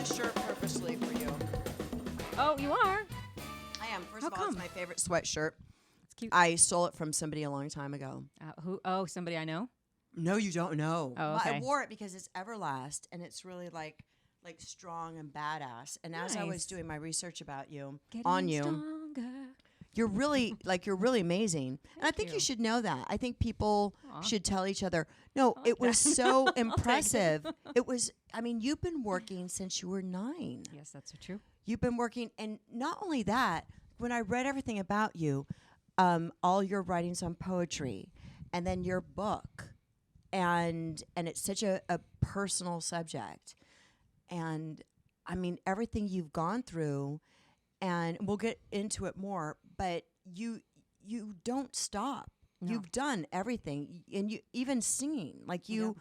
this shirt purposely for you. Oh, you are? I am. First How of all, come? it's my favorite sweatshirt. It's cute. I stole it from somebody a long time ago. Who? Oh, somebody I know? No, you don't know. Oh, I okay. wore it because it's Everlast, and it's really like strong and badass. And as I was Nice. doing my research about you, Getting stronger. you're really amazing. And I think you. you should know that. I think people Aw. should tell each other. No, I like it was that. so impressive. It was. I mean, you've been working since you were 9. Yes, that's true. You've been working, and not only that. When I read everything about you, all your writings on poetry, and then your book, and it's such a personal subject, and I mean everything you've gone through, and we'll get into it more. But you don't stop. No. You've done everything, and you even singing. Like you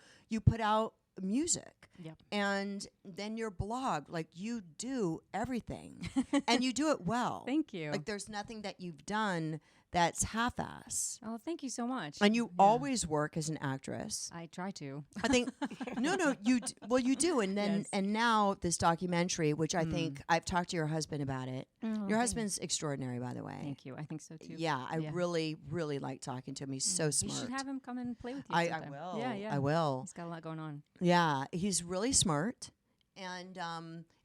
put out music. Yep. And then your blog, like you do everything, and you do it well. Thank you. Like there's nothing that you've done that's half-ass. Oh, thank you so much. And you always work as an actress. I try to. I think no, you do. And then Yes. and now this documentary, which I think I've talked to your husband about it. Your husband's extraordinary, by the way. Thank you. I think so too. Yeah, I really, really like talking to him. He's so You smart. should have him come and play with you. I sometime. will. Yeah, yeah. I will. He's got a lot going on. Yeah, he's really smart, and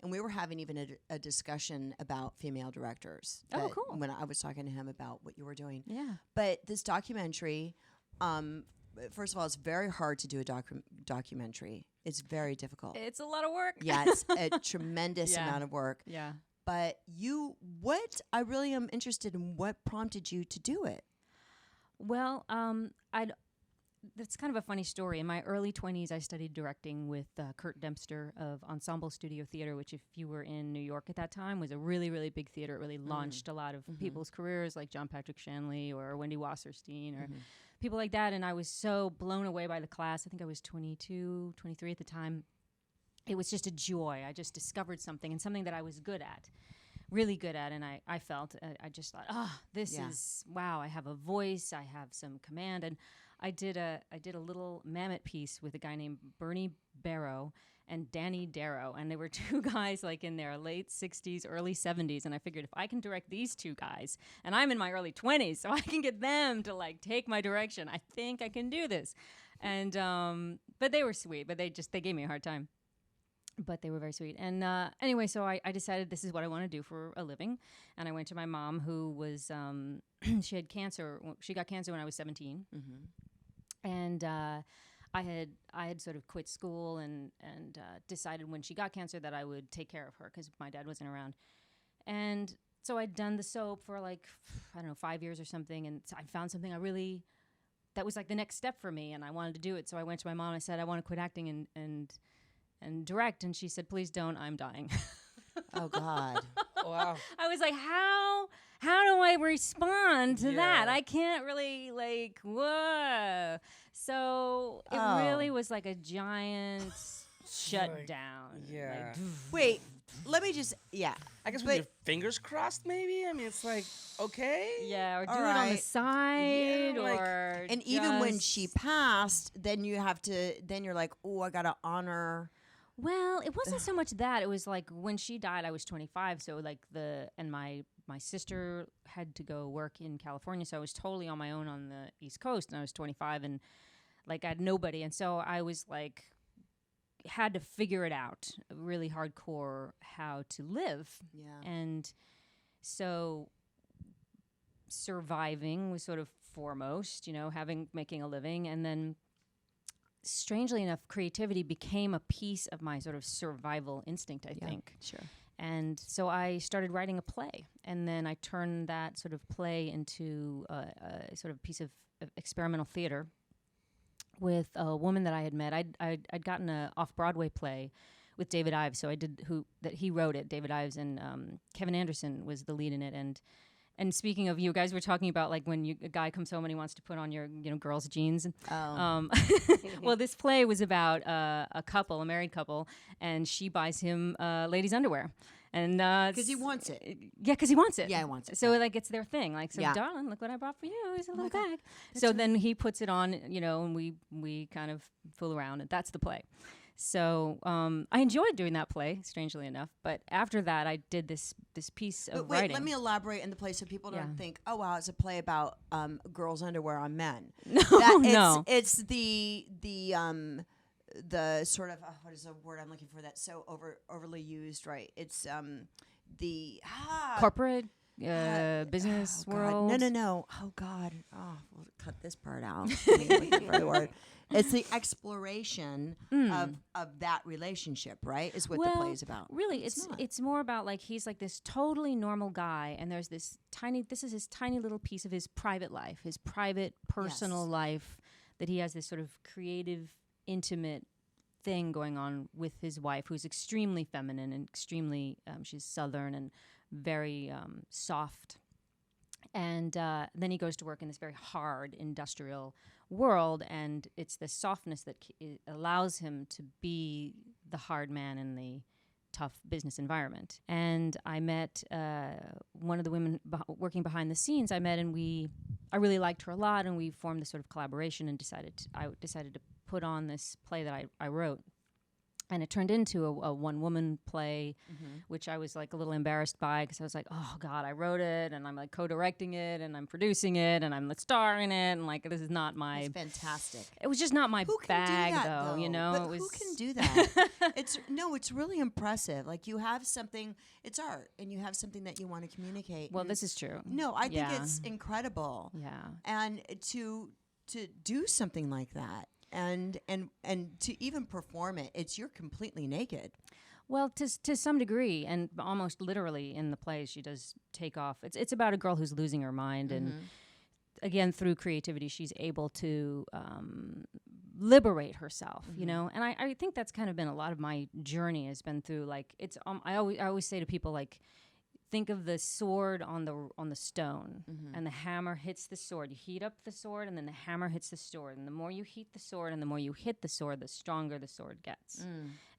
we were having even a discussion about female directors. Oh, that- cool. When I was talking to him about what you were doing. Yeah. But this documentary, first of all, it's very hard to do a documentary. It's very difficult. It's a lot of work. Yeah, it's a tremendous Yeah. amount of work. Yeah. But I really am interested in what prompted you to do it. Well, that's kind of a funny story. In my early 20s, I studied directing with Kurt Dempster of Ensemble Studio Theater, which, if you were in New York at that time, was a really, really big theater. It really launched a lot of people's careers, like John Patrick Shanley or Wendy Wasserstein or people like that. And I was so blown away by the class. I think I was 22, 23 at the time. It was just a joy. I just discovered something, and something that I was good at. Really good at, and I felt, I just thought, this is, wow, I have a voice, I have some command, and I did a little Mammoth piece with a guy named Bernie Barrow and Danny Darrow, and they were two guys like in their late 60s, early 70s, and I figured if I can direct these two guys, and I'm in my early 20s, so I can get them to like take my direction, I think I can do this. And, but they were sweet, but they gave me a hard time. But they were very sweet. And anyway, so I decided this is what I want to do for a living. And I went to my mom, who was, she had cancer. She got cancer when I was 17. And I had sort of quit school and decided when she got cancer that I would take care of her because my dad wasn't around. And so I'd done the soap for like, I don't know, 5 years or something. And so I found something that was like the next step for me. And I wanted to do it. So I went to my mom and I said, I want to quit acting and direct, and she said, please don't, I'm dying. Oh God. Wow. I was like, how do I respond to that? I can't really like, whoa. So it really was like a giant shutdown. Yeah. Like, Wait, let me just. I guess with But- your fingers crossed, maybe? I mean, it's like, okay. yeah, or do All it on the right. side, Yeah, like- or And even when just- she passed, then you have to. Then you're like, oh, I gotta honor. Well, it wasn't so much that. It was like when she died, I was 25. So like my sister had to go work in California. So I was totally on my own on the East Coast, and I was 25, and like I had nobody. And so I was like, had to figure it out really hardcore how to live. Yeah. And so surviving was sort of foremost, making a living. And then strangely enough, creativity became a piece of my sort of survival instinct, I think. Sure. And so I started writing a play, and then I turned that sort of play into a sort of piece of experimental theater with a woman that I had met. I'd gotten a off-Broadway play with David Ives, so he wrote it, David Ives, and Kevin Anderson was the lead in it. And speaking of, you guys were talking about like when a guy comes home and he wants to put on your girl's jeans. Well, this play was about a married couple, and she buys him ladies' underwear. And Because he wants it. Yeah, because he wants it. Yeah, he wants it. So like it's their thing. Like, so Yeah. darling, look what I brought for you. It's a little God. bag. So then he puts it on, and we kind of fool around, and that's the play. So I enjoyed doing that play, strangely enough. But after that, I did this piece But of wait, writing. let me elaborate in the play so people Yeah. don't think, oh wow, it's a play about girls' underwear on men. No, no. It's the sort of what is the word I'm looking for that's so overly used, right? It's the Corporate business oh, God. world. No. Oh God. Oh, we'll cut this part out. I mean, looking for the word. It's the exploration of that relationship, right? Is what the play is about. Really, not. it's more about like he's like this totally normal guy, and there's this is his tiny little piece of his private life, his private personal Yes. life, that he has this sort of creative, intimate thing going on with his wife, who's extremely feminine and extremely she's Southern and very soft. And then he goes to work in this very hard industrial world, and it's the softness that allows him to be the hard man in the tough business environment. And I met one of the women working behind the scenes. I really liked her a lot, and we formed this sort of collaboration and I decided to put on this play that I wrote. And it turned into a one-woman play, which I was like a little embarrassed by because I was like, oh God, I wrote it and I'm like co-directing it and I'm producing it and I'm the star in it and like this is not my. It's fantastic. It was just not my Who can bag, do that, though. You know, But it was. who can do that? It's really impressive. Like you have something. It's art, and you have something that you want to communicate. Well, and this is true. no, I think Yeah. it's incredible. Yeah. And to do something like that. And to even perform it, you're completely naked. Well, to some degree, and almost literally in the play, she does take off. It's about a girl who's losing her mind, and again, through creativity, she's able to liberate herself. You know, and I think that's kind of been a lot of my journey has been through like it's. I always say to people like, think of the sword on the stone, and the hammer hits the sword. You heat up the sword, and then the hammer hits the sword. And the more you heat the sword, and the more you hit the sword, the stronger the sword gets.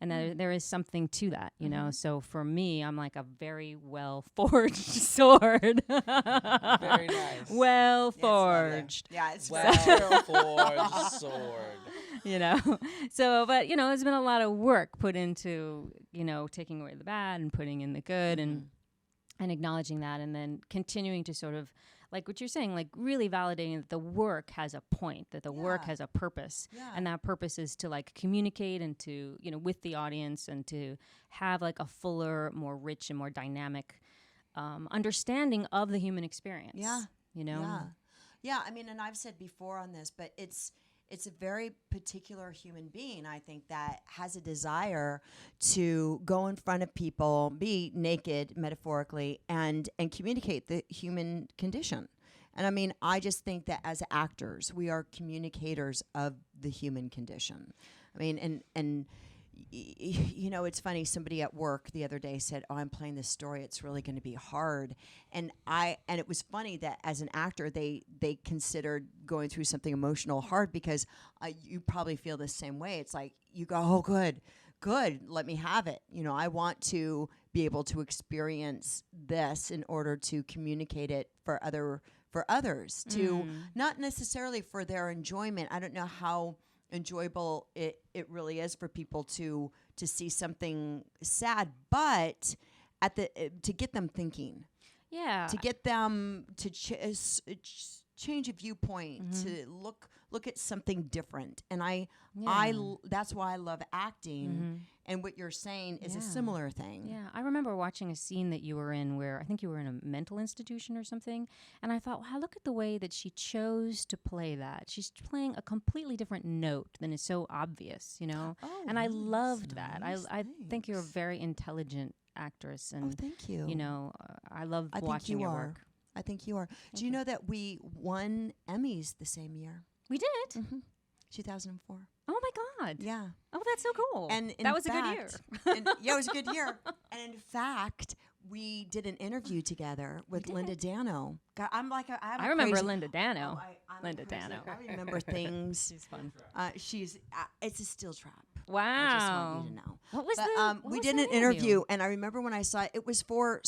And there is something to that, you know. So for me, I'm like a very well forged sword. Very nice. Well forged. Yeah, it's Well forged sword. You know, so but you know, there's been a lot of work put into taking away the bad and putting in the good and acknowledging that, and then continuing to sort of, like what you're saying, like really validating that the work has a point, that the work has a purpose, and that purpose is to like communicate and to, with the audience and to have like a fuller, more rich and more dynamic understanding of the human experience. Yeah. Yeah. Yeah, I mean, and I've said before on this, but it's a very particular human being, I think, that has a desire to go in front of people, be naked, metaphorically, and communicate the human condition. And I mean, I just think that as actors, we are communicators of the human condition. I mean, and it's funny, somebody at work the other day said, oh, I'm playing this story, it's really going to be hard. And it was funny that as an actor, they considered going through something emotional hard because you probably feel the same way. It's like, you go, oh, good, let me have it. I want to be able to experience this in order to communicate it for others, to not necessarily for their enjoyment. I don't know how enjoyable it really is for people to see something sad, but to get them thinking, to get them to change a viewpoint, to look at something different. And that's why I love acting. And what you're saying is a similar thing. Yeah, I remember watching a scene that you were in where I think you were in a mental institution or something, and I thought, wow, look at the way that she chose to play that. She's playing a completely different note than is so obvious, Oh, and I loved that. nice. I think you're a very intelligent actress, and thank you. I love I watching think you your are. work. I think you are. Do you know that we won Emmys the same year? We did. 2004. Oh my God. Yeah. Oh, that's so cool. And that was a good year. Yeah, it was a good year. And in fact, we did an interview together with Linda Dano. God, I remember Linda Dano. Linda Dano. I remember things. She's fun. It's a steel trap. Wow. I just want you to know. What was But we did an interview, and I remember when I saw it, it was for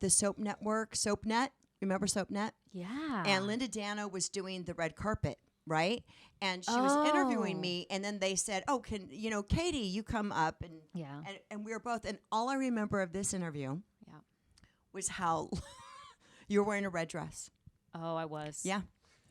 the Soap Network, SoapNet. Remember SoapNet? Yeah. And Linda Dano was doing the red carpet. right? And she was interviewing me, and then they said, "Oh, can Cady, you come up?" And Yeah. and we were both. And all I remember of this interview, Yeah. was how you were wearing a red dress. Oh, I was. Yeah.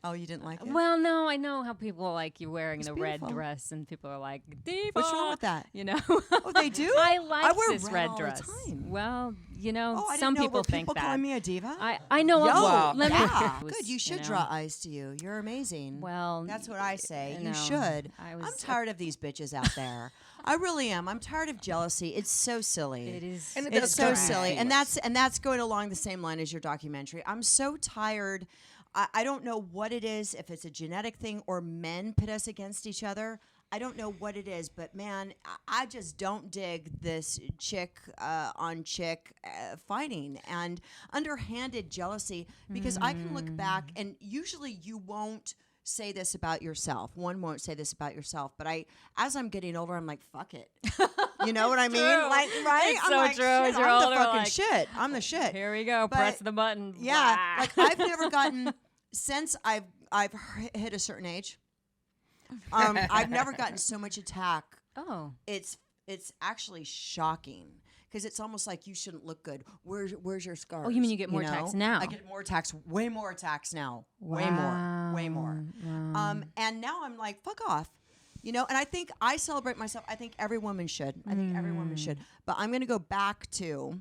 Oh, you didn't like it? Well, no, I know how people like you wearing It's the red beautiful. dress, and people are like, "Diva." What's wrong with that? You know. Oh, they do? I I like wear this red red all the dress. time. Well, Oh, I some didn't know. people Were think people that. calling me a diva? I know. Yo, Wow. Let me. yeah. It was, Good. You should know, draw eyes to you. You're amazing. Well, That's what I say. you You know, should. I was I'm tired of these bitches out there. I really am. I'm tired of jealousy. It's so silly. It is. And it It's does so drive me silly, and nuts. that's going along the same line as your documentary. I'm so tired. I don't know what it is, if it's a genetic thing or men pit us against each other. I don't know what it is, but man, I just don't dig this chick on chick fighting and underhanded jealousy, because I can look back, and usually you won't say this about yourself. One won't say this about yourself, but as I'm getting older, I'm like, fuck it. You know what I mean? true. Like, right? It's I'm so like, true. shit, As you're I'm the older, fucking like, shit. I'm the shit. Here we go. But- Press the button. Yeah, Blah. like I've never gotten, since I've hit a certain age. I've never gotten so much attack. Oh. It's actually shocking, because it's almost like you shouldn't look good. Where's your scars? Oh, you mean you get more attacks now? I get more attacks, way more attacks now, way more. Wow. And now I'm like, fuck off. And I think I celebrate myself. I think every woman should. I think every woman should. But I'm going to go back to,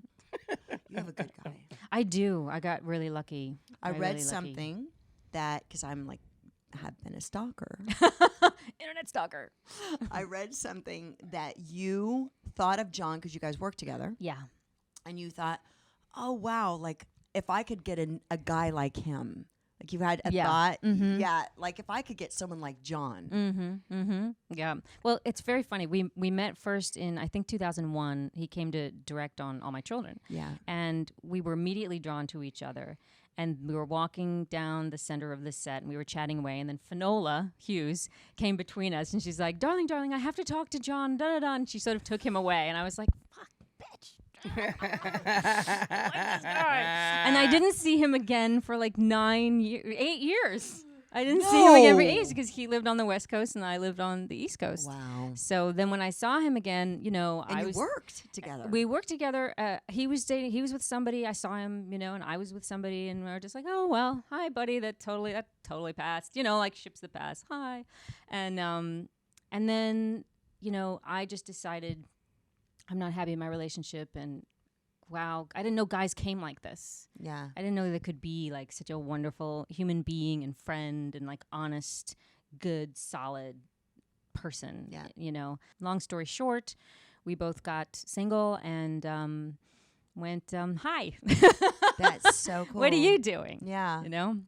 you have a good guy. I do. I got really lucky. I read really lucky. something that, because I'm like, have been a stalker. Internet stalker. I read something that you thought of John, because you guys work together, Yeah. and you thought, oh, wow, like if I could get a guy like him. Like you had a Yeah. thought. Yeah. Like if I could get someone like John. Mm-hmm. Mm-hmm. Yeah. Well, it's very funny. We met first in, I think, 2001. He came to direct on All My Children. Yeah. And we were immediately drawn to each other. And we were walking down the center of the set, and we were chatting away. And then Finola Hughes came between us, and she's like, darling, I have to talk to John, da-da-da. And she sort of took him away. And I was like, fuck, bitch. I like this guy. And I didn't see him again for like 8 years. I didn't see him again for 8 years, because he lived on the West Coast and I lived on the East Coast. Wow. So then when I saw him again, And I was worked together. we worked together. He was with somebody. I saw him, and I was with somebody, and we were just like, oh well, hi buddy, that totally passed. Like ships that pass. Hi. And then, I just decided I'm not happy in my relationship, and wow, I didn't know guys came like this. Yeah. I didn't know there could be like such a wonderful human being and friend and like honest, good, solid person. Yeah. Long story short, we both got single and went, hi. That's so cool. What are you doing? Yeah.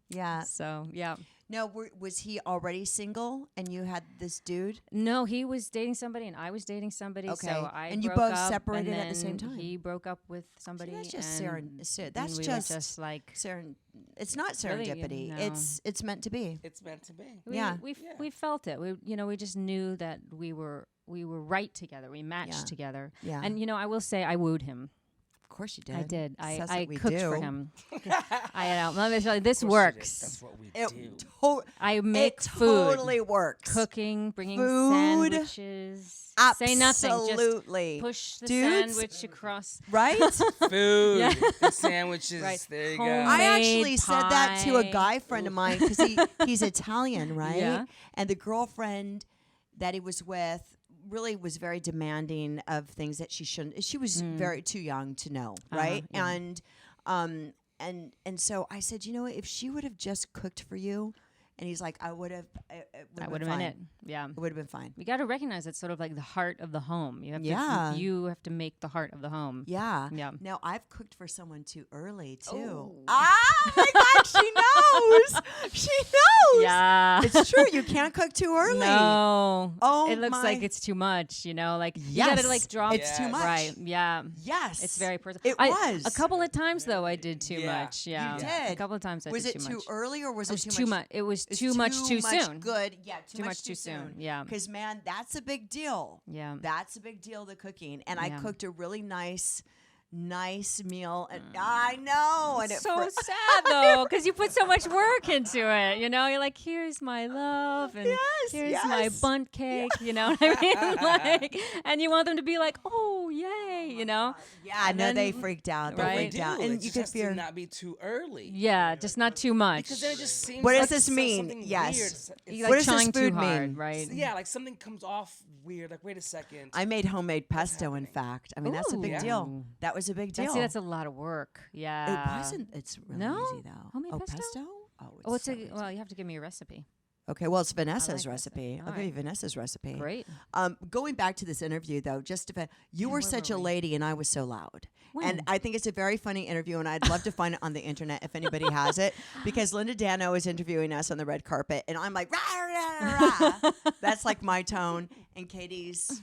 Yeah. So, yeah. No, was he already single and you had this dude? No, he was dating somebody and I was dating somebody. Okay. So I And you broke both up, separated and at the same then time. He broke up with somebody. See, that's just and that's then just we were just like it's not Really, serendipity. no. It's meant to be. It's meant to be. Yeah. we felt it. We just knew that we were right together. We matched Yeah. together. Yeah. And I will say I wooed him. Of course you did. I did. That's I what we cooked do. for him. Let me tell you, this Of course you did. works. That's what we It, do. I make it food, totally works. cooking, bringing Food. sandwiches. Absolutely. Say nothing. Just push the Dudes. sandwich across. Right? Food, Yeah. the sandwiches. Right. There you Home- go. I Made actually said that to a pie. guy friend of mine, because he's Italian, right? Yeah. And the girlfriend that he was with really was very demanding of things that she shouldn't. She was very too young to know, right? yeah. And so I said, if she would have just cooked for you, and he's like, I would have. That would have been it. Yeah. It would have been fine. We got to recognize it's sort of like the heart of the home. You have Yeah. to. You have to make the heart of the home. Yeah. Yeah. Now I've cooked for someone too early too. Oh. Ah, my God, she knows. She knows. Yeah. It's true. You can't cook too early. No. Oh, it looks my- like it's too much. Like you Yes. gotta like drop. It's too much. Right. Yeah. Yes. It's very personal. It was a couple of times though. I did too Yeah. much. Yeah. You did. A couple of times I Was did it too too much. early or was It it was too much? much. It was It's too much too soon. Good. Yeah. Too much too soon. Yeah. Because man, that's a big deal. Yeah. That's a big deal. The cooking, and I Yeah. cooked a really nice nice meal. And I know. And So sad though, because you put so much work into it. You know, you're like, here's my love, and here's my bundt cake. You know what I mean? Like, and you want them to be like, oh yay, you know? Yeah, no, they freaked out. They Right? freaked out, and you could fear fear. not be too early. Yeah, just not too much. Because then it just seems. What does like this mean? something Yes. Weird. It's You're What like does this trying too food hard, mean? right? yeah, like something comes off weird. Like, wait a second. I made homemade pesto. In fact, I mean that's a big Ooh. deal. That was a big deal. That's a lot of work. Yeah. It wasn't. It's really No? easy though. Homemade oh, pesto? Oh, Oh, it's so a easy. well. You have to give me a recipe. Okay, well, it's Vanessa's pesto. recipe. All I'll give you right. Vanessa's recipe. Great. Going back to this interview, though, just to, you were where such were a we? lady and I was so loud. When? And I think it's a very funny interview, and I'd love to find it on the internet if anybody has it, because Linda Dano is interviewing us on the red carpet, and I'm like, rah, rah, rah, rah. That's like my tone, and Katie's.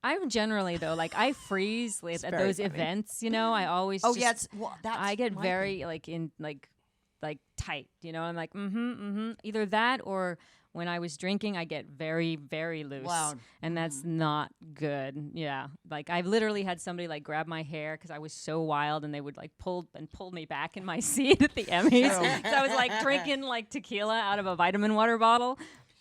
I'm generally though, like I freeze at very those funny. events. You know, I always. Oh, just, yeah, it's, well, that's I get my very thing. like in like tight. You know, I'm like Either that or when I was drinking, I get very very loose, Loud. and that's not good. Yeah, like I've literally had somebody like grab my hair because I was so wild, and they would like pull me back in my seat at the Emmys. So I was like drinking like tequila out of a vitamin water bottle.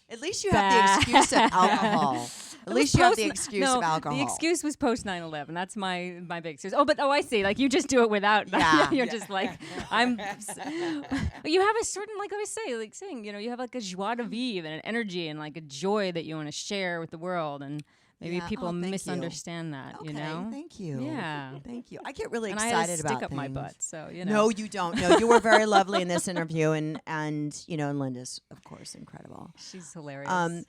At least you have the excuse of alcohol. At least you have the excuse no, of alcohol. The excuse was post 9/11. That's my big excuse. I see. Like you just do it without. Yeah. You're just like I'm. But you have a certain like I always say like saying you have like a joie de vivre and an energy and like a joy that you want to share with the world, and maybe Yeah. people Oh, thank you. misunderstand that. Okay, You know. thank you. Yeah. Thank you. I get really And I excited had a stick about up my things. butt, so you know. No, you don't. No, you were very lovely in this interview, and and Linda's of course incredible. She's hilarious.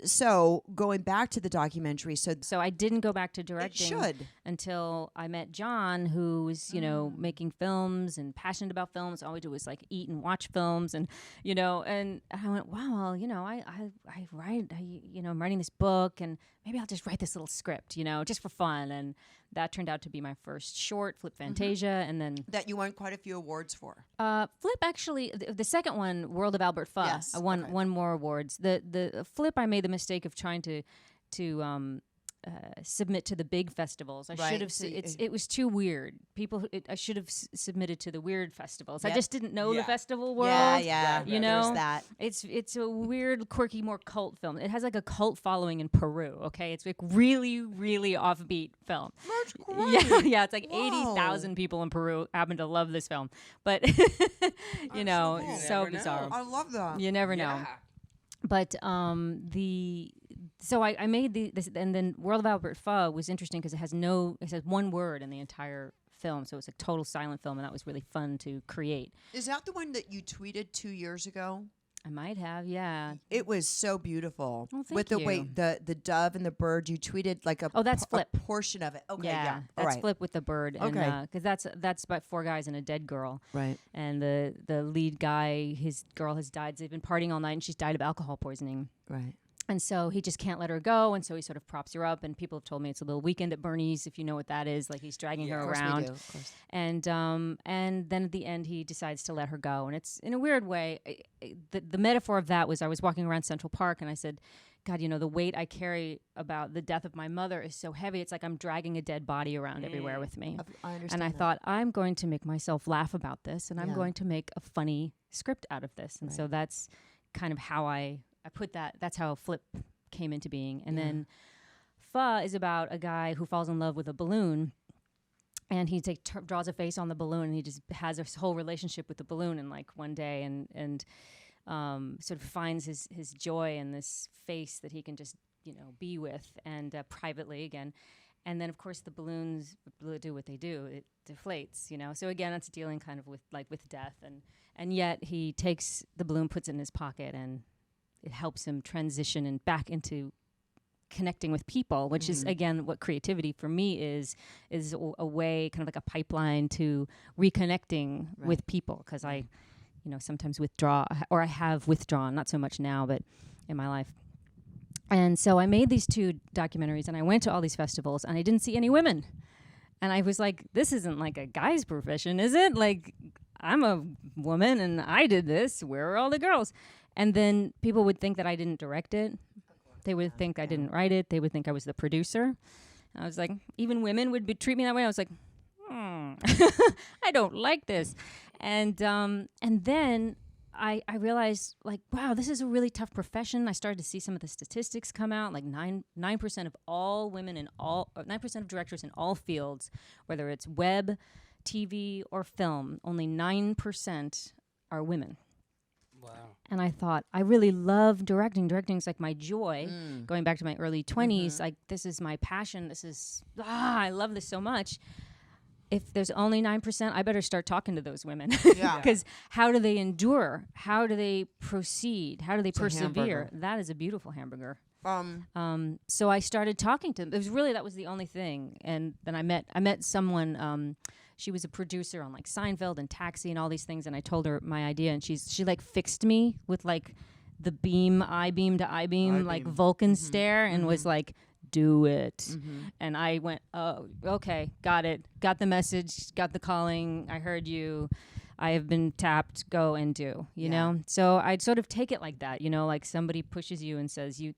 So going back to the documentary, So I didn't go back to it directing should. until I met John, who was, making films and passionate about films. All we do was like eat and watch films, and and I went, wow, well, I write, I'm writing this book, and maybe I'll just write this little script, just for fun, and that turned out to be my first short, Flip Fantasia, and then That you won quite a few awards for. Flip actually, the second one, World of Albert Fuss, Yes, I won okay. one more awards. The Flip, I made the mistake of trying to submit to the big festivals. I Right, should have. so It was too weird. I should have submitted to the weird festivals. Yep. I just didn't know the Yeah. festival world. Yeah, Right, you right. know, There's that. it's a weird, quirky, more cult film. It has like a cult following in Peru. Okay, it's like really, really offbeat film. That's Yeah, it's like Whoa. 80,000 people in Peru happen to love this film, but cool. so You never bizarre. know. I love that. You never know. Yeah. But so I made this, and then World of Albert Fuss was interesting because it has one word in the entire film, so it's a total silent film, and that was really fun to create. Is that the one that you tweeted 2 years ago? I might have, yeah. It was so beautiful. Oh, thank With the you. way the dove and the bird, you tweeted like a Oh, that's a Flip. portion of it. Okay, yeah. All that's right. Flip with the bird, and Okay. because that's about 4 guys and a dead girl, Right. and the lead guy, his girl has died. They've been partying all night, and she's died of alcohol poisoning. Right. And so he just can't let her go, and so he sort of props her up. And people have told me it's a little Weekend at Bernie's, if you know what that is. Like he's dragging her Of course around, we do. Of course. and then at the end he decides to let her go. And it's in a weird way. The metaphor of that was I was walking around Central Park, and I said, God, the weight I carry about the death of my mother is so heavy. It's like I'm dragging a dead body around everywhere with me. I understand. And I that. thought, I'm going to make myself laugh about this, and I'm Yeah. going to make a funny script out of this. And so that's kind of how I put that. That's how Flip came into being. And then Pho is about a guy who falls in love with a balloon, and he draws a face on the balloon, and he just has this whole relationship with the balloon in like one day, and sort of finds his joy in this face that he can just be with, and privately again. And then of course the balloons do what they do. It deflates, So again, it's dealing kind of with death, and yet he takes the balloon, puts it in his pocket, and it helps him transition and back into connecting with people, which is again what creativity for me is a way, kind of like a pipeline to reconnecting with people, because I sometimes withdraw, or I have withdrawn, not so much now, but in my life. And so I made these 2 documentaries, and I went to all these festivals, and I didn't see any women. And I was like, this isn't like a guy's profession, is it? Like, I'm a woman, and I did this. Where are all the girls? And then people would think that I didn't direct it. They would think I didn't write it. They would think I was the producer. I was like, even women would treat me that way. I was like, I don't like this. And then I realized, like, wow, this is a really tough profession. I started to see some of the statistics come out, like 9% of all women in 9% of directors in all fields, whether it's web, TV, or film, only 9% are women. Wow. And I thought, I really love directing. Directing is like my joy. Going back to my early 20s, like, this is my passion. This is, I love this so much. If there's only 9%, I better start talking to those women. Yeah. Because how do they endure? How do they proceed? How do they persevere? hamburger. That is a beautiful hamburger. Um, So I started talking to them. It was really, that was the only thing. And then I met someone, she was a producer on like Seinfeld and Taxi and all these things. And I told her my idea, and she like fixed me with like the I-beam to I-beam, like Vulcan stare, and was like, do it. And I went, oh, okay, got it. Got the message, got the calling. I heard you. I have been tapped. Go and do, you know? So I'd sort of take it like that, you know, like somebody pushes you and says, you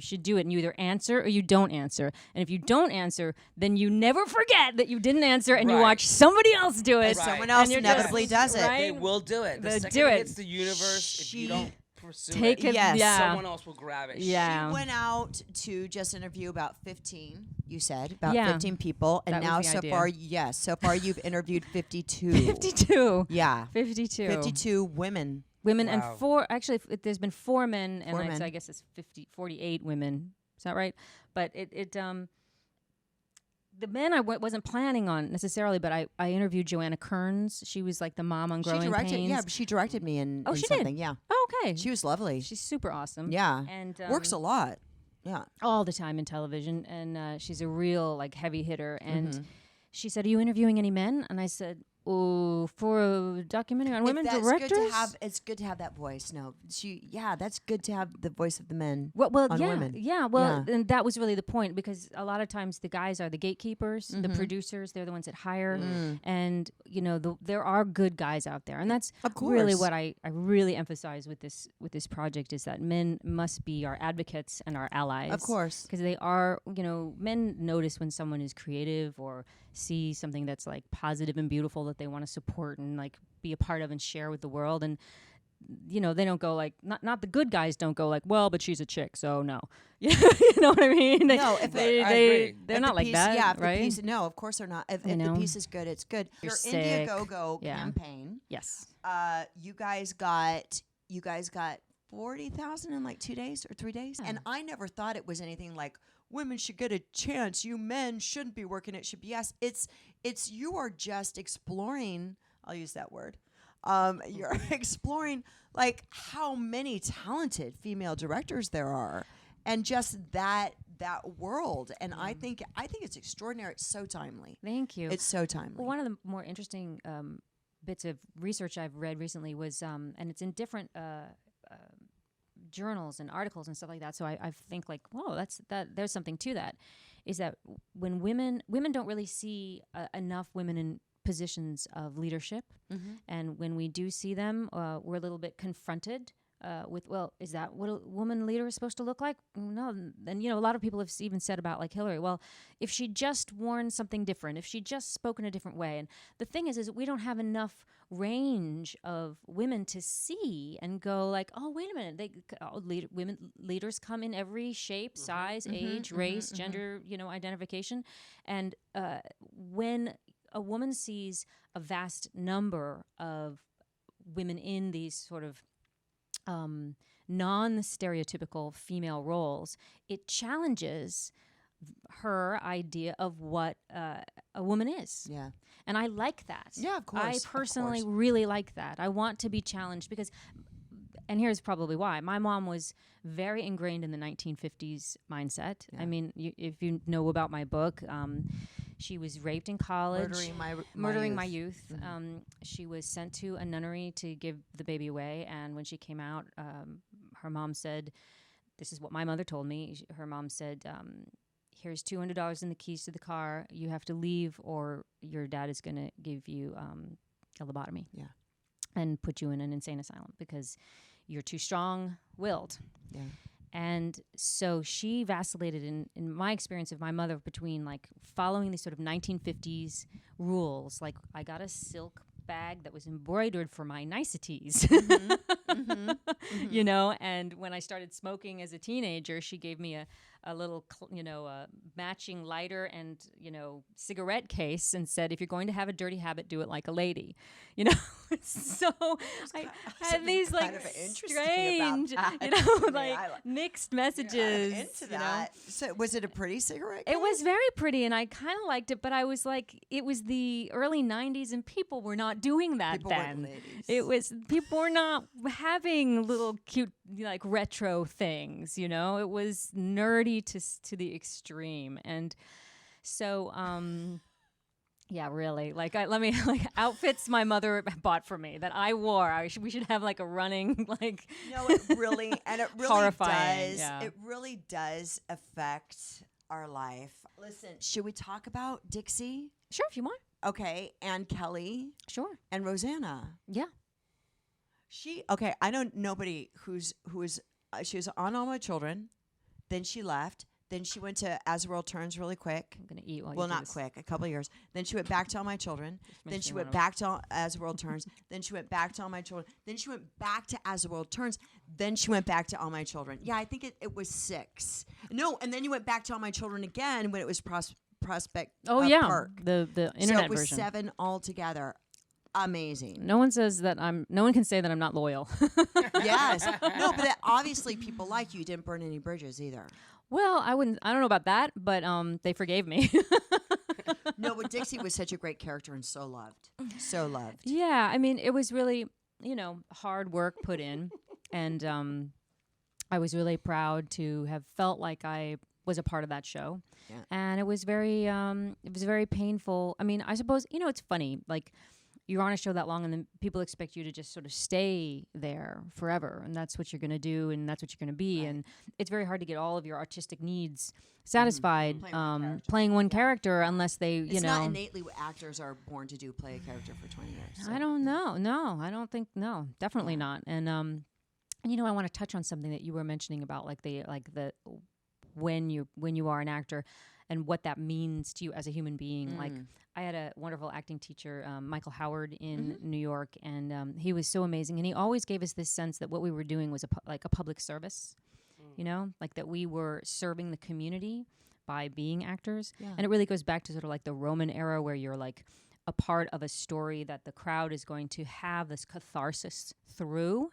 should do it, and you either answer or you don't answer. And if you don't answer, then you never forget that you didn't answer, and you watch somebody else do it. And someone else and you're inevitably does it. right? They will do it. The They'll second do it it. hits the universe, if you don't pursue Take it. Yes. Yeah. someone else will grab it. Yeah. She went out to just interview about 15, you said, about Yeah. 15 people. And That was now the idea. so far you've interviewed 52. 52. Yeah. 52. 52 women. Women Wow. and 4, actually, there's been 4 men, and 4 men. I guess it's 48 women. Is that right? But the men I wasn't planning on necessarily, but I interviewed Joanna Kearns. She was like the mom on Growing Pains. Yeah, she directed me in Oh, she did? something. Yeah. Oh, okay. She was lovely. She's super awesome. Yeah. And Works a lot. Yeah. all the time in television, and she's a real like heavy hitter. And she said, "Are you interviewing any men?" And I said, "Oh, for a documentary on women directors." It's good to have that voice. No, that's good to have the voice of the men. Well, on yeah, women. yeah. Well, and that was really the point, because a lot of times the guys are the gatekeepers, the producers. They're the ones that hire, and you know, there are good guys out there, and that's Of really course. what I really emphasize with this project, is that men must be our advocates and our allies. Of course. Because they are, you know, men notice when someone is creative or see something that's like positive and beautiful that they want to support and like be a part of and share with the world. And you know, they don't go like, not the good guys don't go like, well, but she's a chick, so no. You know what I mean? No, if I agree. they're if not the like piece, that, yeah, if right? the piece, no, of course they're not. If the know? piece is good, it's good. You're Your sick. Indiegogo Yeah. campaign, Yes. you guys got 40,000 in like 2 days or 3 days, and I never thought it was anything like women should get a chance. You men shouldn't be working. It should be us. It's you are just exploring. I'll use that word. You're exploring like how many talented female directors there are, and just that world. And I think it's extraordinary. It's so timely. Thank you. It's so timely. Well, one of the more interesting bits of research I've read recently was, and it's in different journals and articles and stuff like that. So I think like, whoa, there's something to that. Is that when women don't really see enough women in positions of leadership, and when we do see them, we're a little bit confronted with, well, is that what a woman leader is supposed to look like? No. And you know, a lot of people have even said about like Hillary, well, if she just worn something different, if she just spoke in a different way. And the thing is we don't have enough range of women to see and go like, oh, wait a minute, women leaders come in every shape, size, age, race, gender, you know, identification. And when a woman sees a vast number of women in these sort of non-stereotypical female roles, it challenges her idea of what a woman is. Yeah. And I like that. Yeah, of course. I of personally course. really like that. I want to be challenged because, and here's probably why. My mom was very ingrained in the 1950s mindset. Yeah. I mean, if you know about my book, she was raped in college. Murdering my youth. She was sent to a nunnery to give the baby away, and when she came out, her mom said, this is what my mother told me, her mom said, here's $200 and the keys to the car. You have to leave or your dad is going to give you a lobotomy. Yeah. And put you in an insane asylum because you're too strong-willed. Yeah. And so she vacillated in my experience of my mother between like following these sort of 1950s rules. Like I got a silk bag that was embroidered for my niceties, you know, and when I started smoking as a teenager, she gave me a little, matching lighter and, cigarette case and said, if you're going to have a dirty habit, do it like a lady, you know? So I had these like strange, mixed messages. I'm into that. So was it a pretty cigarette It case? was very pretty, and I kind of liked it, but I was like, it was the early 90s, and people were not doing that People then. weren't ladies. It was, people were not having little cute, like, retro things, you know? It was nerdy to the extreme. And so, yeah, really. Like, outfits my mother bought for me that I wore. We should have like a running, like. No, it really, and it really horrifying, does. yeah. It really does affect our life. Listen, should we talk about Dixie? Sure, if you want. Okay, and Kelly Sure. and Rosanna. Yeah. I know nobody she was on All My Children, then she left, then she went to As the World Turns really quick. I'm going to eat while you Well, do not this. quick, a couple of years. Then she went back to All My Children. Then makes she me went wanna- back to As the World Turns. Then she went back to All My Children. Then she went back to As the World Turns. Then she went back to All My Children. Yeah, I think it was 6. No, and then you went back to All My Children again when it was Prospect Park. the So internet it was version. 7 altogether. Amazing. No one can say that I'm not loyal. Yes. No, but obviously people like you. Didn't burn any bridges either. Well, I don't know about that, but they forgave me. No, but Dixie was such a great character and so loved. So loved. Yeah, I mean, it was really, hard work put in, and I was really proud to have felt like I was a part of that show. Yeah. And it was very painful. I mean, I suppose, it's funny, like, you're on a show that long and then people expect you to just sort of stay there forever, and that's what you're going to do and that's what you're going to be. Right. And it's very hard to get all of your artistic needs satisfied playing one character unless they, it's not innately what actors are born to do, play a character for 20 years. So. I don't know. No, I don't think, no, definitely not. And I want to touch on something that you were mentioning about like the when you are an actor and what that means to you as a human being. Like, I had a wonderful acting teacher, Michael Howard in New York, and he was so amazing. And he always gave us this sense that what we were doing was like a public service, like that we were serving the community by being actors. Yeah. And it really goes back to sort of like the Roman era where you're like a part of a story that the crowd is going to have this catharsis through.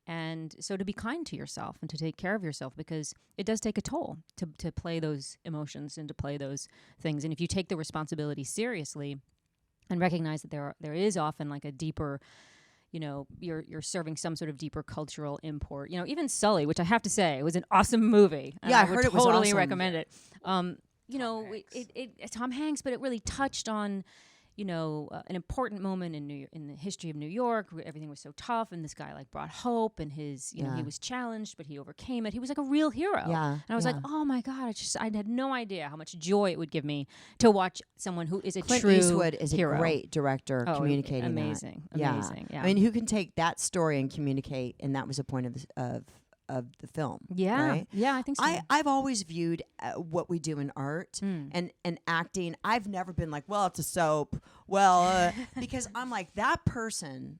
And so to be kind to yourself and to take care of yourself, because it does take a toll to play those emotions and to play those things. And if you take the responsibility seriously and recognize that there is often like a deeper, you're serving some sort of deeper cultural import. Even Sully, which I have to say was an awesome movie. Yeah, I would heard it was totally awesome. recommend it. It's Tom Hanks, but it really touched on an important moment in the history of New York, where everything was so tough, and this guy like brought hope, and his, he was challenged, but he overcame it. He was like a real hero. Yeah. And I was like, oh my God, I had no idea how much joy it would give me to watch someone who is a Clint true Eastwood is hero. a great director communicating amazing, that. Amazing. Yeah. I mean, who can take that story and communicate, and that was the point of the film. Yeah. Right? Yeah, I think so. I've always viewed what we do in art and acting. I've never been like, well, it's a soap. Well, because I'm like, that person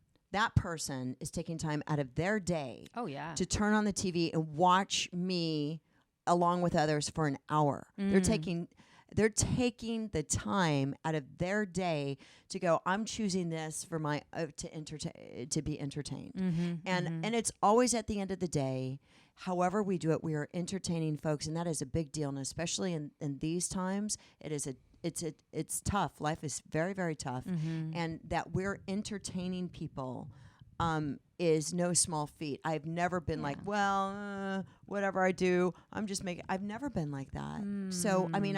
is taking time out of their day to turn on the TV and watch me along with others for an hour. They're taking the time out of their day to go, I'm choosing this for my to be entertained. And it's always at the end of the day, however we do it, we are entertaining folks, and that is a big deal. And especially in these times, it's tough. Life is very, very tough. And that we're entertaining people is no small feat. I've never been like, well, whatever I do, I'm just making. I've never been like that. So, I mean,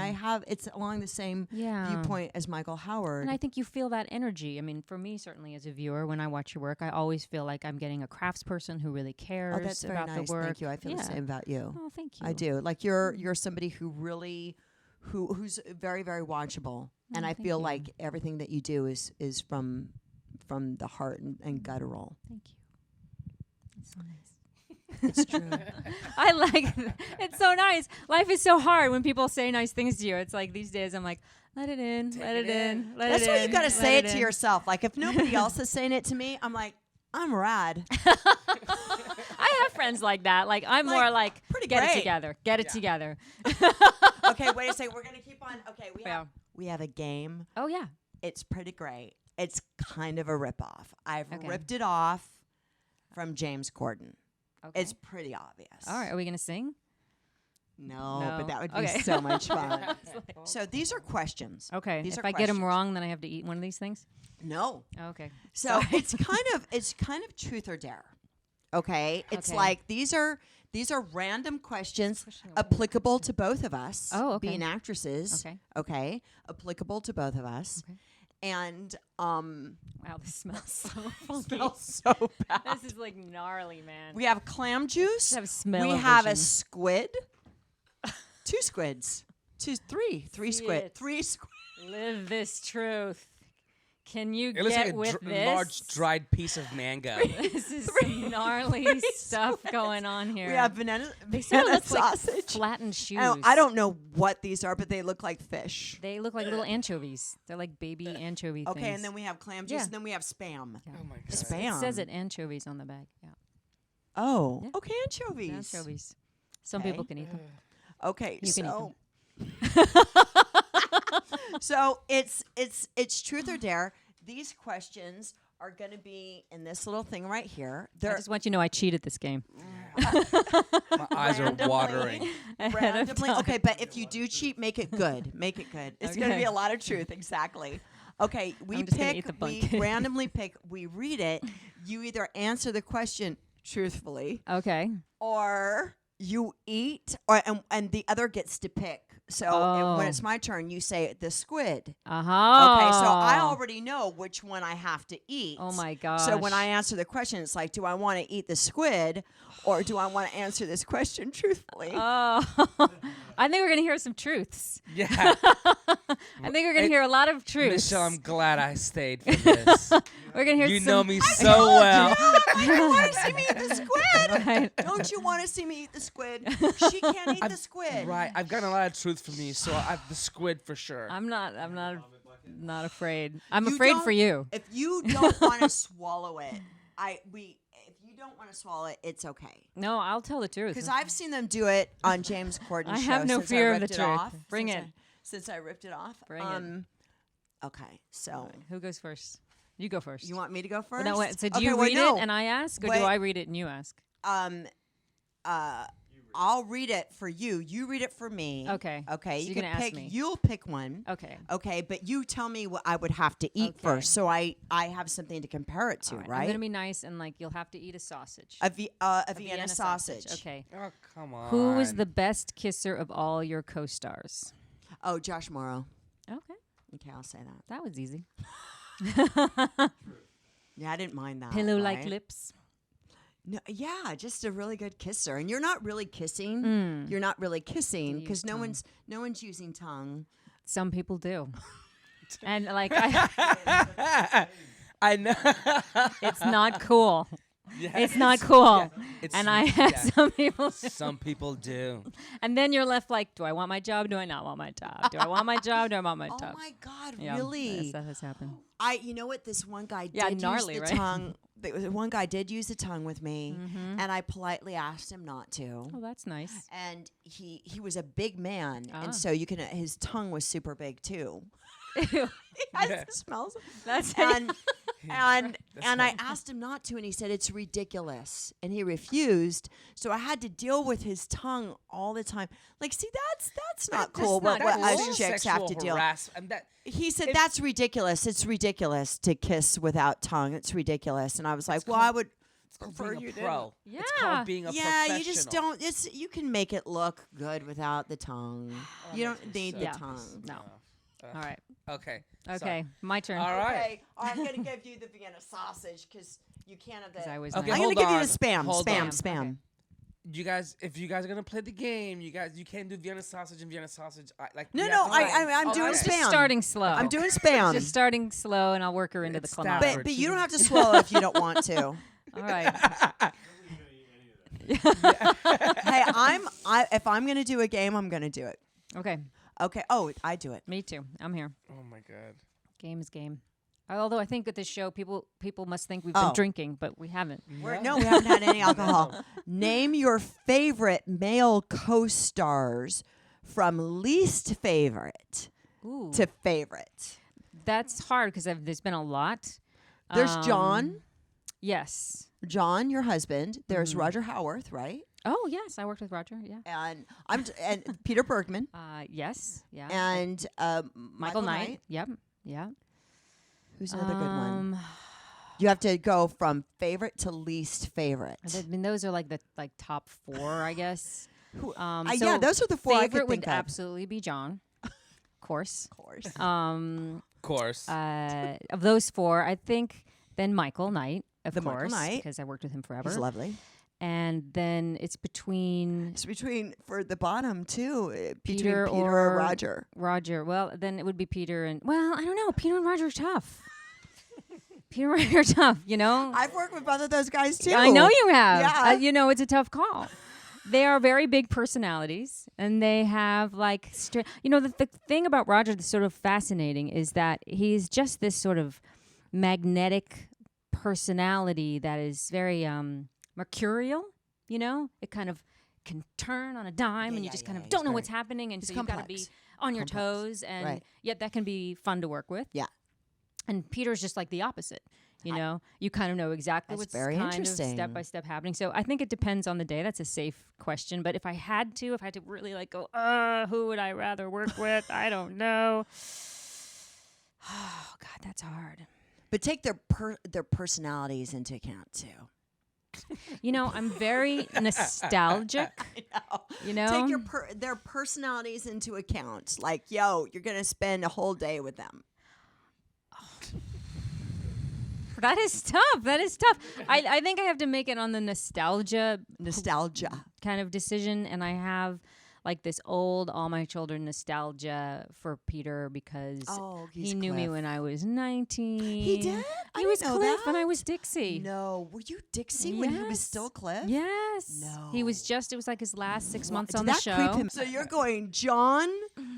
it's along the same viewpoint as Michael Howard. And I think you feel that energy. I mean, for me, certainly as a viewer, when I watch your work, I always feel like I'm getting a craftsperson who really cares that's very about nice. the work. Thank you. I feel the same about you. Oh, thank you. I do. Like you're somebody who really, who's very, very watchable. And I feel like everything that you do is from the heart and guttural. Thank you. That's so nice. It's true. I like it's so nice. Life is so hard when people say nice things to you. It's like these days I'm like, let it in, let it in, let That's it in. why you got to say it to in. yourself. Like if nobody else is saying it to me, I'm like, I'm rad. I have friends like that. Like I'm more like pretty get great. it together. Get it together. Okay, wait a second. We're gonna keep on. Okay, we have a game. Oh yeah. It's pretty great. It's kind of a ripoff. I've Okay. ripped it off from James Corden. Okay. It's pretty obvious. All right. Are we gonna sing? No, but that would be Okay. so much fun. So these are questions. Okay. These if are I get them questions. wrong, then I have to eat one of these things. No. Okay. So it's kind of truth or dare. Okay? It's Okay. like these are random questions applicable to both of us. Oh, okay. Being actresses. Okay. Okay. Applicable to both of us. Okay. And Wow, this smells so funky. smells so bad. This is like gnarly, man. We have clam juice. have smell. We have a squid. 2 squids. 3 See squid. it. 3 squid. Live this truth. Can you It looks get like a with this? large dried piece of mango. This is some gnarly stuff going on here. We have banana Sort of looks sausage. like flattened shoes. I don't know what these are, but they look like fish. They look like little anchovies. They're like baby anchovy things. Okay, and then we have clam juice, Yeah. and then we have spam. Yeah. Oh my god. Spam. It says it anchovies on the bag. Yeah, Oh, Yeah. okay, anchovies. anchovies. Some Okay. people can eat them. Okay, You can eat so so it's truth or dare. These questions are going to be in this little thing right here. I They're just want you to know I cheated this game. My eyes are randomly- watering. randomly. Okay, but if you do cheat, make it good. Make it good. It's going to Okay. be a lot of truth. Exactly. Okay, we I'm just gonna pick. eat the We bun. randomly pick. We read it. You either answer the question truthfully, Okay. or you eat, and the other gets to pick. So when Oh. it's my turn, you say the squid. Uh-huh. Okay, so I already know which one I have to eat. Oh my gosh. So when I answer the question, it's like, do I want to eat the squid, or do I want to answer this question truthfully? Oh, I think we're gonna hear some truths. Yeah. I think we're gonna hear a lot of truths. Michelle, I'm glad I stayed for this. We're gonna hear You some. know me so well. You want to see me eat the squid? Right. Don't you want to see me eat the squid? She can't eat the squid. Right. I've gotten a lot of truth from you, so I have the squid for sure. I'm not afraid. I'm You afraid don't- for you. If you don't want to swallow it, if you don't want to swallow it, it's okay. No, I'll tell the truth. Because I've seen them do it on James Corden's I show. have no since fear I of the ripped it truth. off, Bring since it. Since I ripped it off. Bring it. Okay, so Who goes first? You go first. you want me to go first? No, wait, so do Okay, you well, read no. it and I ask, or Wait. do I read it and you ask? I'll read it for you. You read it for me. Okay. Okay. So you you're can gonna ask pick. me. You'll pick one. Okay. Okay, but you tell me what I would have to eat Okay. first, so I have something to compare it to, All right. right? I'm gonna be nice and like you'll have to eat a sausage. a Vienna sausage. Okay. Oh, come on. Who is the best kisser of all your co-stars? Oh, Josh Morrow. Okay, Okay, I'll say that. that was easy. Yeah, I didn't mind that. Pillow-like right? lips. No, yeah, just a really good kisser, and you're not really kissing. You're not really kissing You because use tongue. no one's using tongue. Some people do. And like I, I know. it's not cool. Yes. It's not cool. Yeah. It's- And I have yeah. some people. Some people do. And then you're left like, do I want my job? Do I not want my job? Do I want my job? Do I want my Oh job? my God, Yeah, really? that has happened. You know what? This one guy Yeah, did gnarly, use the right? tongue. One guy did use the tongue with me, and I politely asked him not to. Oh, that's nice. And he was a big man, Ah. and so you can. His tongue was super big too. Ew. He has Yeah. the smells. That's And and That's and I funny. asked him not to, and he said it's ridiculous, and he refused. So I had to deal with his tongue all the time. Like, see, that's not cool. not What cool. us chicks have to deal. And that, He said It's- that's ridiculous. It's ridiculous to kiss without tongue. It's ridiculous. And I was like, well, I would it's called prefer being you a didn't. pro. It's Yeah. called being a Yeah, professional. you just don't. It's you can make it look good without the tongue. You don't need the Yeah. tongue. No. All right. Okay. Okay. My turn. All right. Okay, I'm gonna give you the Vienna sausage because you can't have 'Cause the. I was Okay, I'm nice. gonna give you on. the spam, Hold spam, on. spam. Okay. You guys, if you guys are gonna play the game, you can't do Vienna sausage and Vienna sausage. No, you no, have to like- I'm doing Okay. spam. Just starting slow. I'm doing spam. Just starting slow, and I'll work her into It's the Stafford. clamor. but you don't have to swallow if you don't want to. All right. Hey, if I'm gonna do a game, I'm gonna do it. Okay. Okay. Oh, I do it. Me too. I'm here. Oh my god. Game is game. Although I think at this show, people must think we've Oh. been drinking, but we haven't. No, we haven't had any alcohol. Name your favorite male co-stars from least favorite Ooh, to favorite. that's hard because there's been a lot. There's John. Yes. John, your husband. There's Roger Howarth, right? Oh yes, I worked with Roger. Yeah. And and Peter Bergman Yes. Yeah. and Michael Knight. Yep. Yeah. Who's another good one? You have to go from favorite to least favorite. I mean, those are like the top 4, I guess. Yeah, So those are the 4 I favorite could would think of. absolutely be John, of course. Of course. Of course. Of those 4, I think then Michael Knight, of The Michael course, Knight. because I worked with him forever. He's lovely. And then it's between It's between for the bottom too, between Peter or or Roger. Roger. Well, then it would be Peter and I don't know. Peter and Roger are tough. Peter and Roger are tough. I've worked with both of those guys too. I know you have. Yeah. It's a tough call. They are very big personalities, and they have like, the thing about Roger that's sort of fascinating is that he's just this sort of magnetic personality that is very mercurial. It kind of can turn on a dime, and you just kind of don't know what's happening, and so you've got to be on your toes, and yet that can be fun to work with. Yeah. And Peter's just like the opposite. You kind of know exactly That's what's very kind interesting. of step by step happening. So I think it depends on the day. That's a safe question. But if I had to really like go, who would I rather work with? I don't know. Oh God, that's hard. But take their personalities into account too. I'm very nostalgic. I know. Take their personalities into account. Like, you're gonna spend a whole day with them. That is tough. I think I have to make it on the nostalgia kind of decision, and I have like this old All My Children nostalgia for Peter because he knew me when I was 19. He did? He was Cliff and I was Dixie. No. Were you Dixie when he was still Cliff? Yes. No. He was it was like his last 6 months on Did the that show. creep him? So you're going John,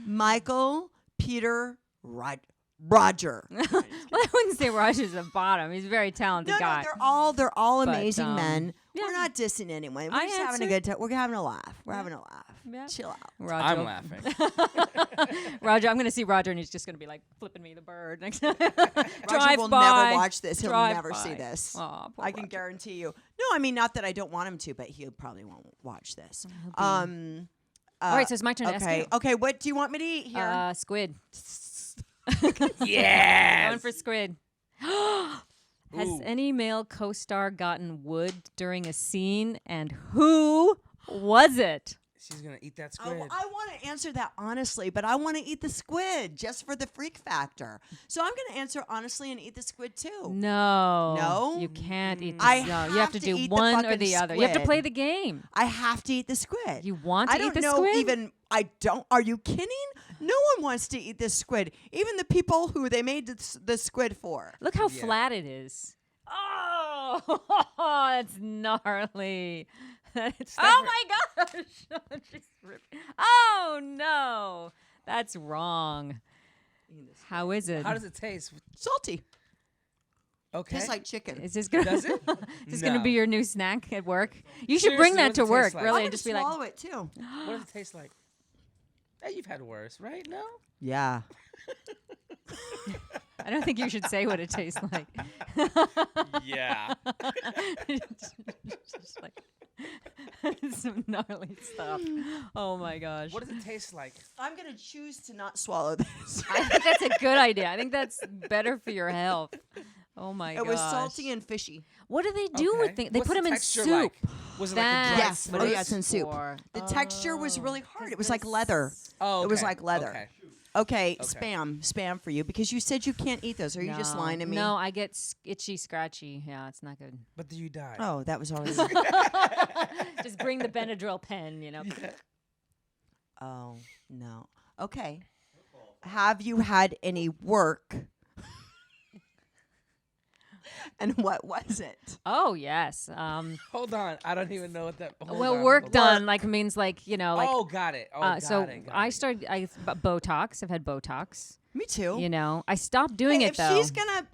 Michael, Peter, Roger. Well, I wouldn't say Roger's the bottom. He's a very talented guy. No, they're all But, amazing men. yeah. We're not dissing anyone. We're I just having a answered. good time. We're having a laugh. We're having a laugh. Yeah. Chill out. Roger. I'm laughing. Roger, I'm going to see Roger, and he's just going to be like flipping me the bird next time. Roger will never watch this. He'll never see this. Aw, poor I can Roger. guarantee you. No, I mean, not that I don't want him to, but he probably won't watch this. All right, so it's my turn to ask Okay. you. Okay, what do you want me to eat here? Squid. Yes. Going for squid. Has Ooh. any male co-star gotten wood during a scene, and who was it? She's gonna eat that squid. I want to answer that honestly, but I want to eat the squid just for the freak factor. So I'm going to answer honestly and eat the squid too. No, you can't eat. I You have have to to do eat the one or fucking the other. You have to squid. play the game. I have to eat the squid. You want to I don't eat the know squid? even. I don't. Are you kidding? No one wants to eat this squid. Even the people who they made the squid for. Look how flat it is. Oh, it's gnarly. Oh my gosh! She's ripped. Oh no, that's wrong. How is it? How does it taste? Salty. Okay. Tastes like chicken. Is this gonna? Does it? Is this gonna No. be your new snack at work? You should bring Seriously, that what to does it work, taste like? really, I'm and gonna just be like, swallow it too. What does it taste like? Hey, you've had worse, right? No. Yeah. I don't think you should say what it tastes like. Yeah. Just like some gnarly stuff. Oh my gosh. What does it taste like? I'm gonna choose to not swallow this. I think that's a good idea. I think that's better for your health. Oh my gosh. It was salty and fishy. What do they do with things? They What's put the them in texture soup. Like? Was it like a dry Yes. fruit? Oh, yeah, it's in soup. For- The texture was really hard. It was like this- leather. Oh, It was okay. like leather. Okay. Okay, spam for you because you said you can't eat those. Are you just No. lying to me? No, I get itchy, scratchy. Yeah, it's not good. But do you die? Oh, that was already. Just bring the Benadryl pen, you know. Oh no. Okay. Have you had any work And what was it? Oh yes. Hold on, I don't even know what that. Hold Well, on, work hold on. done like means like like. Oh, got it. Oh, got So it. Got I it. started. Botox. I've had Botox. Me too. I stopped doing Hey, it though.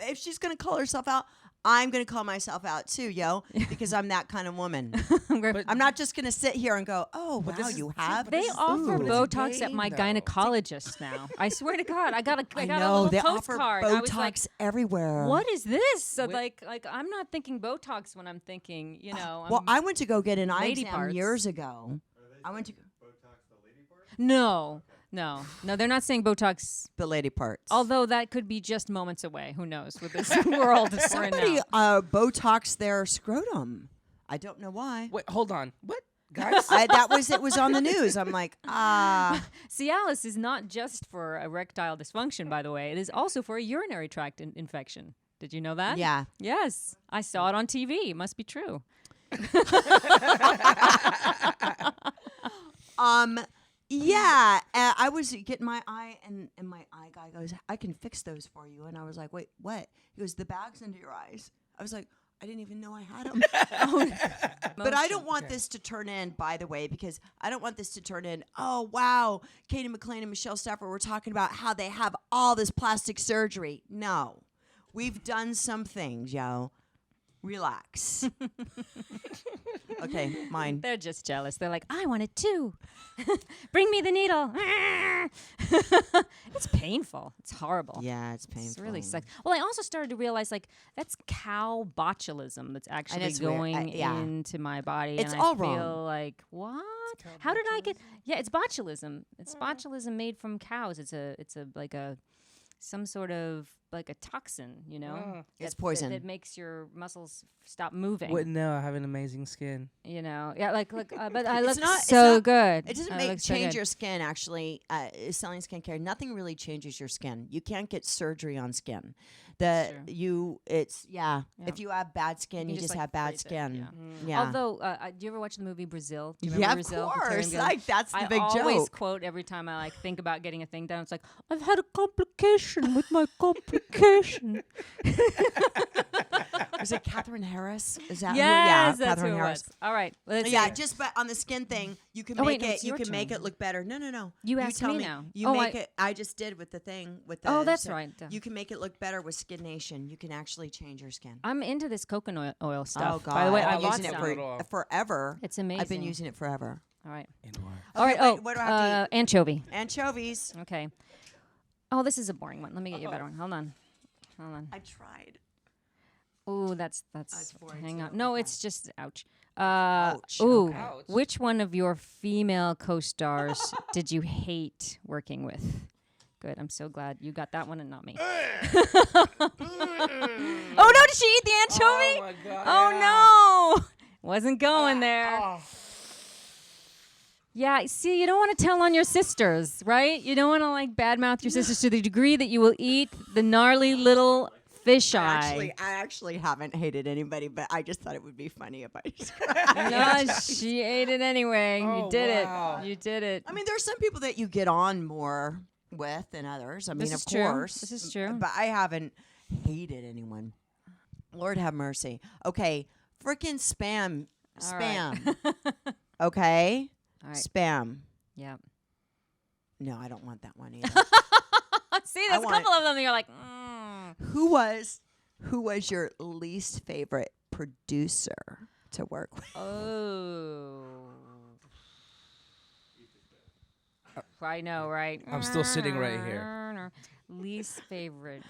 if she's gonna call herself out, I'm gonna call myself out too, yo, because I'm that kind of woman. But I'm not just gonna sit here and go, oh But wow, this is- you see, have. but They this is- offer but it's a Botox at game, my though. gynecologist now. I swear to God, I got a I a know little they postcard. offer I was like, Botox everywhere. what is this? So Wh- like I'm not thinking Botox when I'm thinking, Well, I went to go get an eye lady exam parts. years ago. I went to no, they're not saying Botox. the lady parts. Although that could be just moments away. Who knows with this world we're in somebody now. Botox their scrotum. I don't know why. Wait, hold on. What, guys? It was on the news. I'm like, Cialis is not just for erectile dysfunction, by the way. It is also for a urinary tract infection. Did you know that? yeah. Yes, I saw it on TV. It must be true. Yeah, I was getting my eye, and my eye guy goes, I can fix those for you. And I was like, wait, what? He goes, the bags under your eyes. I was like, I didn't even know I had them. But I don't want this to turn in, by the way, because I don't want this to turn in, oh, wow, Cady McClain and Michelle Stafford were talking about how they have all this plastic surgery. No, we've done some things, yo. Relax. Okay, mine. They're just jealous. They're like, I want it too. Bring me the needle. It's painful. It's horrible. Yeah, it's painful. It's really sucks. Well, I also started to realize like that's cow botulism that's actually it's weird. going Yeah. into my body. It's and all I feel wrong. like, what? How did I get? Yeah, it's botulism. It's botulism made from cows. It's a like a some sort of like a toxin, It's poison. that makes your muscles stop moving. Wouldn't know. I have an amazing skin. Yeah, like look, but I look not- it's so not- good. It doesn't I look so change good. your skin, actually. Selling skincare, nothing really changes your skin. You can't get surgery on skin. That's true. Yeah. If you have bad skin, You you just, just like, have bad freeze it, skin. yeah. Yeah. Although, do you ever watch the movie Brazil? Do you Yeah, remember of Brazil? with Terry course. Gilliam? Like, that's the big I always joke. quote every time I think about getting a thing done. It's like, I've had a complication with my complication. Is it Catherine Harris? Is that Yes, who? Yeah, that's Catherine who it Harris. was. All right. Well, let's Yeah, see. just but on the skin thing, you can Oh, make wait, no, it. it's You your can make turn. it look better. No. You asked tell me me now. You Oh, make it. I just did with the thing with the. Oh, that's so right. You can make it look better with Skin Nation. You can actually change your skin. I'm into this coconut oil stuff. Oh God! By the way, Oh, I I've bought using it some. forever. It's amazing. I've been using it forever. All right. Anymore. All right. Okay, Oh, wait, what do I have to anchovy. Anchovies. Okay. Oh, this is a boring one. Let me get you a better one. Hold on. I tried. Ooh, that's boring hang too. on. No, Okay. it's just ouch. Ouch, Ooh, okay. Ouch. which one of your female co-stars did you hate working with? Good. I'm so glad you got that one and not me. Oh no, did she eat the anchovy? Oh my God. Oh no. Wasn't going there. Oh. Yeah, see, you don't want to tell on your sisters, right? You don't want to like badmouth your sisters to the degree that you will eat the gnarly little fish eye. I actually haven't hated anybody, but I just thought it would be funny if I just. No, she ate it anyway. Oh, You did wow. it. You did it. I mean, there's some people that you get on more with than others. I mean, This of is true. course. This is true. But I haven't hated anyone. Lord have mercy. Okay, freaking spam. All right. Spam. Okay? All right. Spam. Yeah. No, I don't want that one either. See, there's a want couple of them that you're like, Who was your least favorite producer to work with? oh. I know, right? I'm still sitting right here. Least favorite.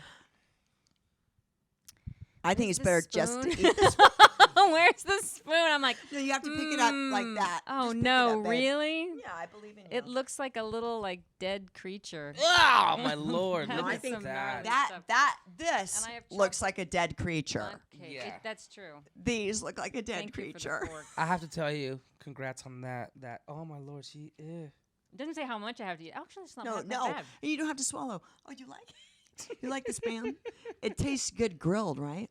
I think it's the better just to spoon? eat this. Where's the spoon? I'm like, No, you have to pick it up like that. Oh Just pick it no, up, babe. really? Yeah, I believe in you. It looks like a little like dead creature. Oh my Lord! No, Look I at think that. This And I have looks like a dead creature. Not cake. Yeah. That's true. These look like a dead Thank you for the creature. fork. I have to tell you, congrats on that. That oh my Lord, she. It doesn't say how much I have to eat. Actually, it's not No, that no, bad. and you don't have to swallow. Oh, you like it? You like the spam? It tastes good grilled, right?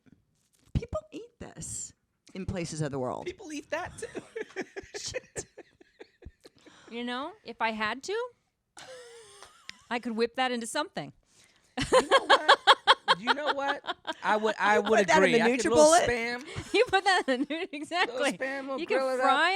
People eat this in places of the world. People eat that too. You know, if I had to, I could whip that into something. You know what? You know what? I would put that in agree. the I could little NutriBullet? spam. You put that in the exactly. Spam, we'll You grill can it fry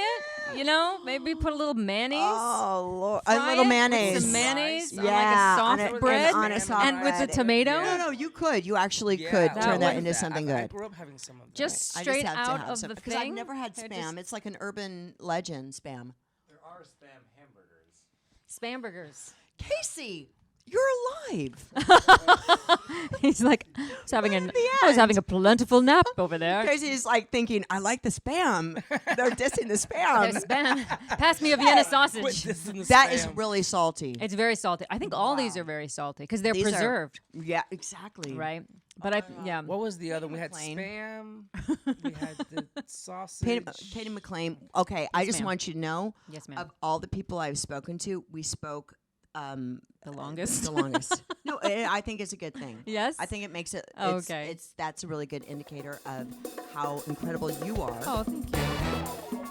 it. You know, maybe put a little mayonnaise. Oh Lord, Fry a little it mayonnaise. With some mayonnaise on like Yeah, a on soft a- bread on a soft and with bread. the tomato. Yeah. No, you could. You actually Yeah, could I turn that like into something I good. grew up having some of that. Just I straight just have to out have of some the because thing. I've never had They're spam. just It's like an urban legend, spam. There are spam hamburgers. Spam burgers. Casey, you're alive. He's like, I was having a plentiful nap over there. Casey's like thinking, I like the spam. They're dissing the spam. There's spam. Pass me a Vienna Quit sausage. this in the That is spam. really salty. It's very salty. I think all these Wow. are very salty because they're These are- preserved, Yeah, exactly. right? But yeah. What was the other? We had McClain. spam. We had the sausage. Cady McClain. Okay, I just ma'am. want you to know, Yes, ma'am. of all the people I've spoken to, we spoke The longest. the longest. No, I think it's a good thing. Yes? I think it makes it. Oh, It's, okay. That's a really good indicator of how incredible you are. Oh, thank you.